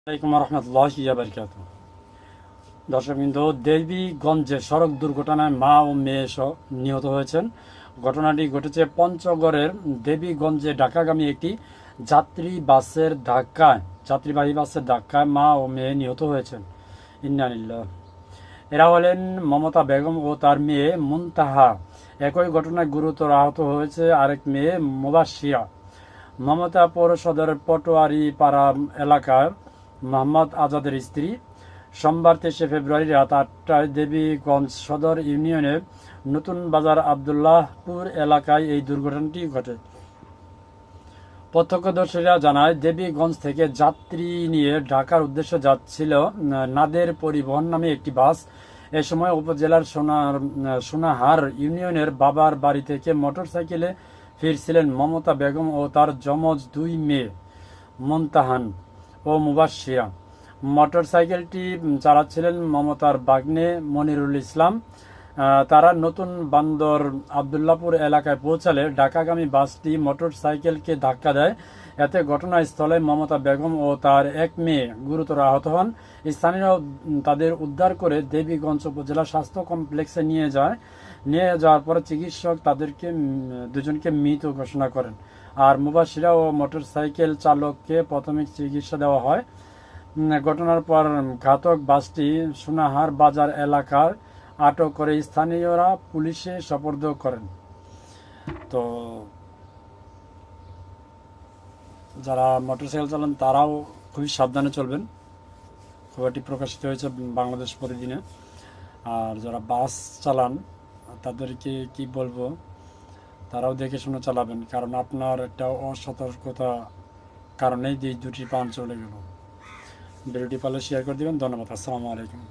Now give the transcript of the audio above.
আসসালামু রহমতুল্লাহি ওয়া বারাকাতুহু। দর্শকবৃন্দ, দেবীগঞ্জে সড়ক দুর্ঘটনায় মা ও মেয়ে নিহত হয়েছেন। ঘটনাটি ঘটেছে পঞ্চগড়ের দেবীগঞ্জে ঢাকাগামী একটি যাত্রীবাহী বাসের ধাক্কায় মা ও মেয়ে নিহত হয়েছেন। ইন্না লিল্লাহ। এরা হলেন মমতা বেগম ও তার মেয়ে মুনতাহা। একই ঘটনায় গুরুতর আহত হয়েছে আরেক মেয়ে মুবাশশিরা। মমতা পৌর সদরের পটোয়ারি পাড়া এলাকার মোহাম্মদ আজাদের স্ত্রী। সোমবার 23 ফেব্রুয়ারি রাত 8টায় দেবীগঞ্জ সদর ইউনিয়নের নতুন বাজার আবদুল্লাহপুর এলাকায় এই দুর্ঘটনাটি ঘটে। প্রত্যক্ষদর্শীরা জানায়, দেবীগঞ্জ থেকে যাত্রী নিয়ে ঢাকার উদ্দেশ্যে যাচ্ছিল নাদের পরিবহন নামে একটি বাস। এ সময় উপজেলার সোনাহার ইউনিয়নের বাবার বাড়ি থেকে মোটরসাইকেলে ফিরছিলেন মমতা বেগম ও তার যমজ দুই মেয়ে মুনতাহান ও মুবাশশিরা। মোটরসাইকেলটি চালাচ্ছিলেন মমতার ভাগ্নে মনিরুল ইসলাম। তারা নতুন বান্দর আবদুল্লাপুর এলাকায় পৌঁছালে ঢাকাগামী বাসটি মোটরসাইকেলকে ধাক্কা দেয়। এতে ঘটনাস্থলে মমতা বেগম ও তার এক মেয়ে গুরুতর আহত হন। স্থানীয়রা তাদের উদ্ধার করে দেবীগঞ্জ উপজেলা স্বাস্থ্য কমপ্লেক্সে নিয়ে যাওয়ার পরে চিকিৎসক তাদেরকে দুজনকে মৃত ঘোষণা করেন। আর মুবাশশিরা ও মোটরসাইকেল চালককে প্রাথমিক চিকিৎসা দেওয়া হয়। ঘটনার পর ঘাতক বাসটি সোনাহার বাজার এলাকার আটক করে স্থানীয়রা পুলিশে সোপর্দ করেন। তো যারা মোটরসাইকেল চালান তারাও খুবই সাবধানে চলবেন। খবরটি প্রকাশিত হয়েছে বাংলাদেশ প্রতিদিনে। আর যারা বাস চালান তাদেরকে কি বলবো, তারাও দেখে শুনে চালাবেন, কারণ আপনার একটা অসতর্কতা কারণেই দুটি প্রাণ চলে গেল। ভিডিওটি পারলে শেয়ার করে দেবেন। ধন্যবাদ। আসসালামু আলাইকুম।